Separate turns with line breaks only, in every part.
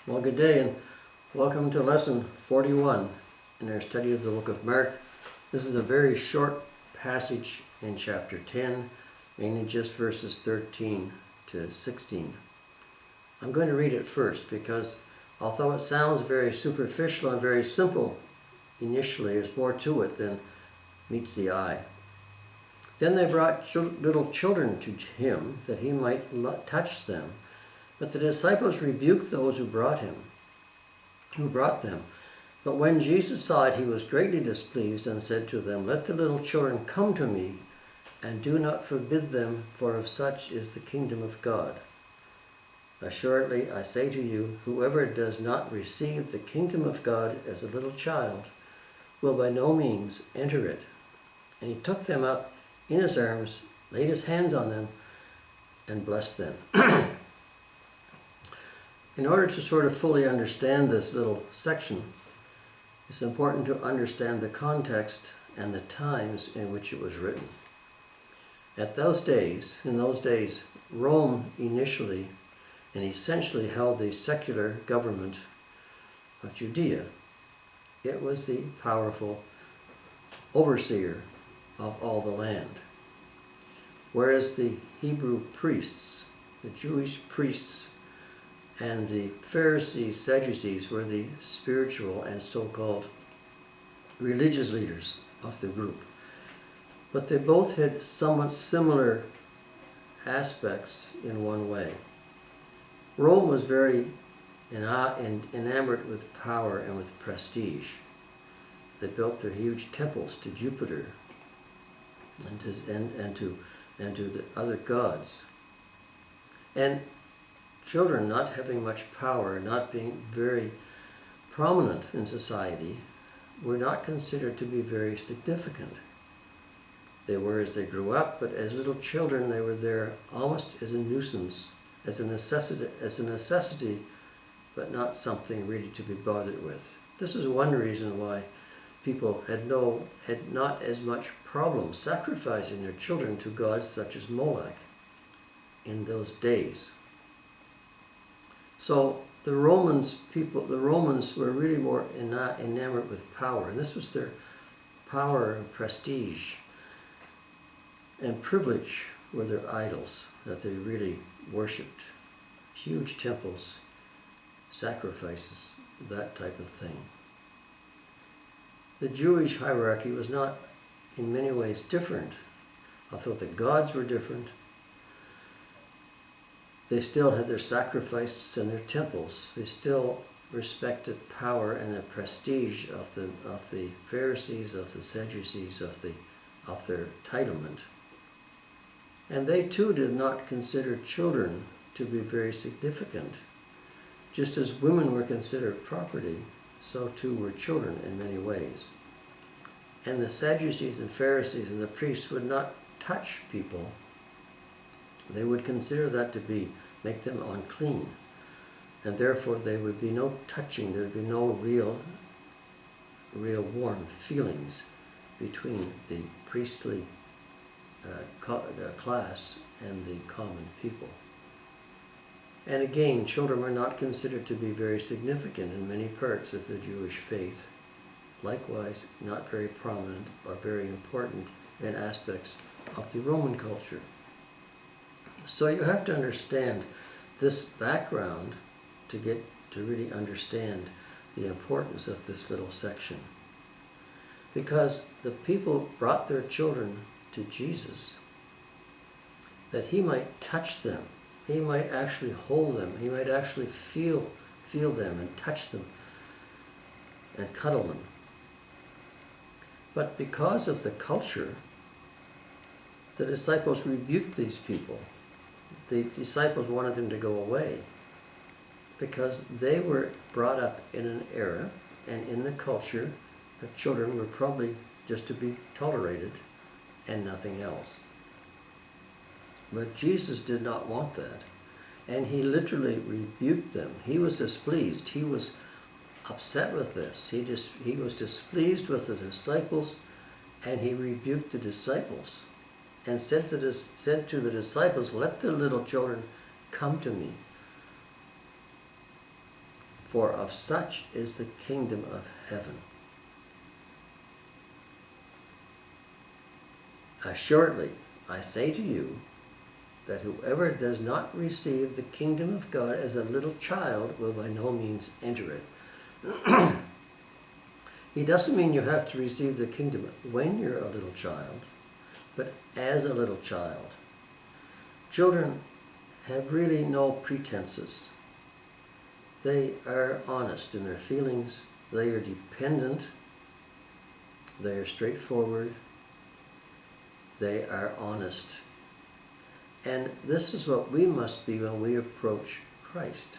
Well, good day and welcome to lesson 41 in our study of the book of Mark. This is a very short passage in chapter 10, mainly just verses 13 to 16. I'm going to read it first because although it sounds very superficial and very simple initially, there's more to it than meets the eye. Then they brought little children to him that he might touch them. But the disciples rebuked those who brought them. But when Jesus saw it, he was greatly displeased and said to them, "Let the little children come to me, and do not forbid them, for of such is the kingdom of God. Assuredly, I say to you, whoever does not receive the kingdom of God as a little child will by no means enter it." And he took them up in his arms, laid his hands on them, and blessed them. In order to sort of fully understand this little section, it's important to understand the context and the times in which it was written. In those days, Rome initially and essentially held the secular government of Judea. It was the powerful overseer of all the land. Whereas the Hebrew priests, the Jewish priests, and the Pharisees, Sadducees were the spiritual and so-called religious leaders of the group. But they both had somewhat similar aspects in one way. Rome was very enamored with power and with prestige. They built their huge temples to Jupiter and to the other gods. And children not having much power, not being very prominent in society, were not considered to be very significant. They were as they grew up, but as little children they were there almost as a nuisance, as a necessity, but not something really to be bothered with. This is one reason why people had not as much problem sacrificing their children to gods such as Moloch in those days. So the Romans were really more enamored with power, and this was their power and prestige and privilege were their idols that they really worshipped. Huge temples, sacrifices, that type of thing. The Jewish hierarchy was not in many ways different, although the gods were different. They still had their sacrifices and their temples. They still respected power and the prestige of the Pharisees, of the Sadducees, of their entitlement. And they too did not consider children to be very significant. Just as women were considered property, so too were children in many ways. And the Sadducees and Pharisees and the priests would not touch people. They would consider that to make them unclean. And therefore there would be no touching, there would be no real warm feelings between the priestly class and the common people. And again, children were not considered to be very significant in many parts of the Jewish faith. Likewise, not very prominent or very important in aspects of the Roman culture. So you have to understand this background to really understand the importance of this little section. Because the people brought their children to Jesus that he might touch them. He might actually hold them. He might actually feel them and touch them and cuddle them. But because of the culture, the disciples rebuked these people. The disciples wanted them to go away because they were brought up in an era and in the culture that children were probably just to be tolerated and nothing else. But Jesus did not want that, and he literally rebuked them. He was displeased. He was upset with this. He was displeased with the disciples, and he rebuked the disciples and said to the disciples, "Let the little children come to me." for of such is the kingdom of heaven. Assuredly, I say to you, that whoever does not receive the kingdom of God as a little child will by no means enter it. He doesn't mean you have to receive the kingdom when you're a little child, but as a little child. Children have really no pretenses. They are honest in their feelings. They are dependent. They are straightforward. They are honest. And this is what we must be when we approach Christ.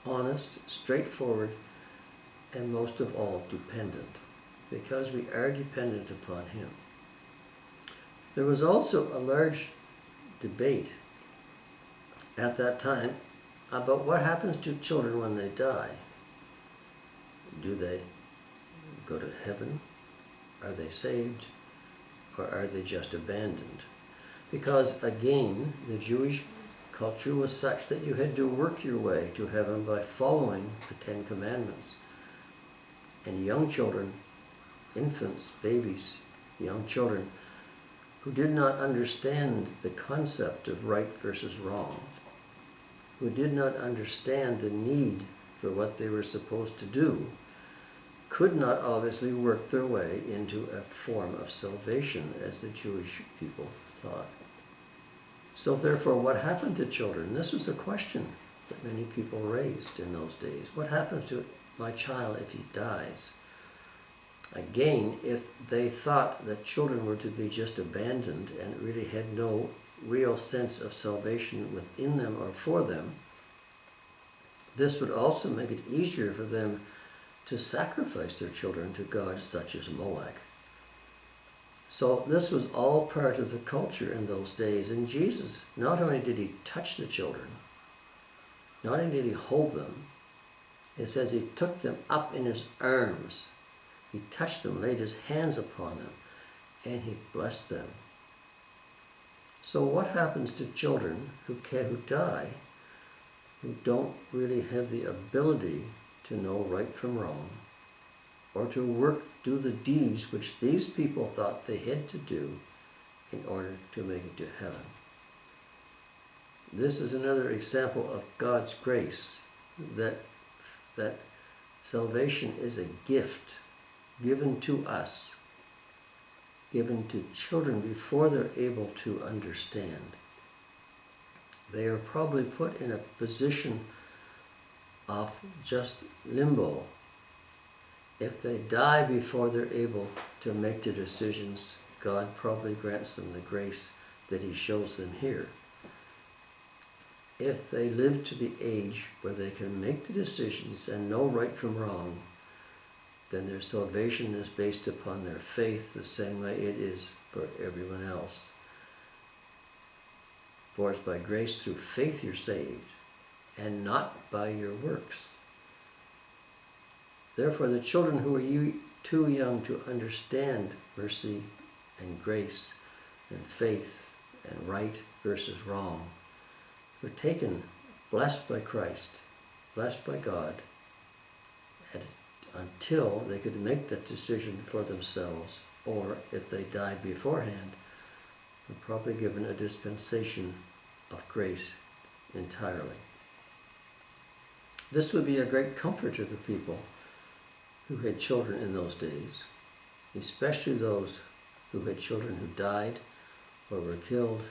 Honest, straightforward, and most of all, dependent. Because we are dependent upon Him. There was also a large debate at that time about what happens to children when they die. Do they go to heaven? Are they saved? Or are they just abandoned? Because again, the Jewish culture was such that you had to work your way to heaven by following the Ten Commandments. And young children, infants, babies, young children, who did not understand the concept of right versus wrong, who did not understand the need for what they were supposed to do, could not obviously work their way into a form of salvation as the Jewish people thought. So therefore, what happened to children? This was a question that many people raised in those days. What happens to my child if he dies? Again, if they thought that children were to be just abandoned and really had no real sense of salvation within them or for them, this would also make it easier for them to sacrifice their children to gods such as Moloch. So this was all part of the culture in those days. And Jesus, not only did He touch the children, not only did He hold them, it says He took them up in His arms. He touched them, laid His hands upon them, and He blessed them. So what happens to children who die, who don't really have the ability to know right from wrong, or to do the deeds which these people thought they had to do in order to make it to heaven? This is another example of God's grace, that salvation is a gift given to us, given to children before they're able to understand. They are probably put in a position of just limbo. If they die before they're able to make the decisions, God probably grants them the grace that He shows them here. If they live to the age where they can make the decisions and know right from wrong, then their salvation is based upon their faith the same way it is for everyone else. For it's by grace through faith you're saved, and not by your works. Therefore, the children who are too young to understand mercy and grace and faith and right versus wrong were taken, blessed by Christ, blessed by God, until they could make that decision for themselves, or if they died beforehand, were probably given a dispensation of grace entirely. This would be a great comfort to the people who had children in those days, especially those who had children who died or were killed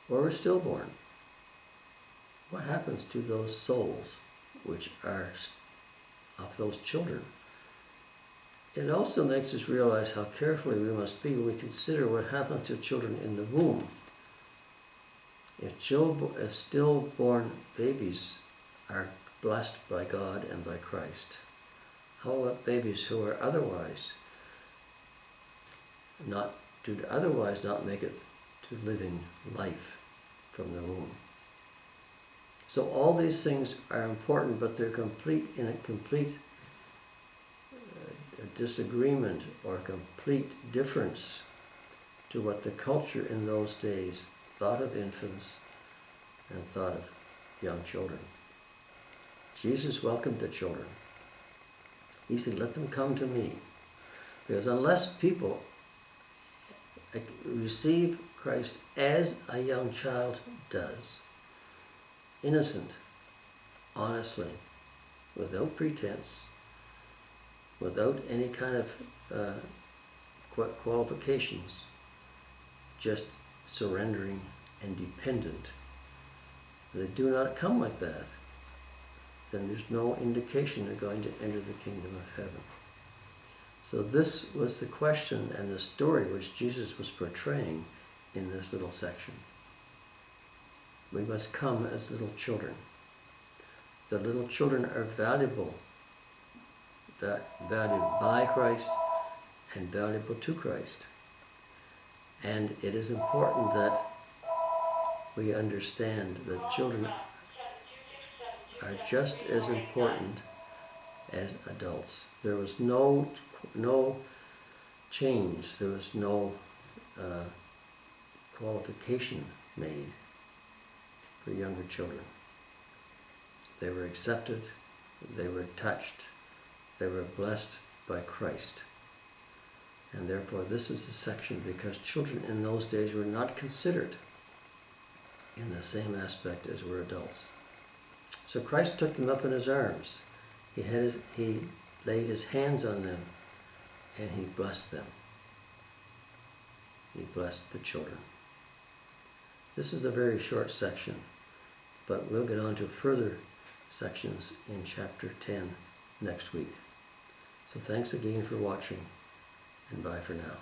or were stillborn. What happens to those souls which are of those children? It also makes us realize how carefully we must be when we consider what happens to children in the womb. If stillborn babies are blessed by God and by Christ, how about babies who are otherwise not make it to living life from the womb? So all these things are important, but they're in a complete disagreement or complete difference to what the culture in those days thought of infants and thought of young children. Jesus welcomed the children. He said, let them come to me. Because unless people receive Christ as a young child does, innocent, honestly, without pretense, without any kind of qualifications, just surrendering and dependent, they do not come like that, then there's no indication they're going to enter the kingdom of heaven. So this was the question and the story which Jesus was portraying in this little section. We must come as little children. The little children are valuable, valued by Christ and valuable to Christ. And it is important that we understand that children are just as important as adults. There was no change, there was no qualification made for younger children. They were accepted, they were touched, they were blessed by Christ. And therefore this is the section, because children in those days were not considered in the same aspect as were adults. So Christ took them up in his arms. He laid his hands on them and he blessed them. He blessed the children. This is a very short section, but we'll get on to further sections in chapter 10 next week. So thanks again for watching, and bye for now.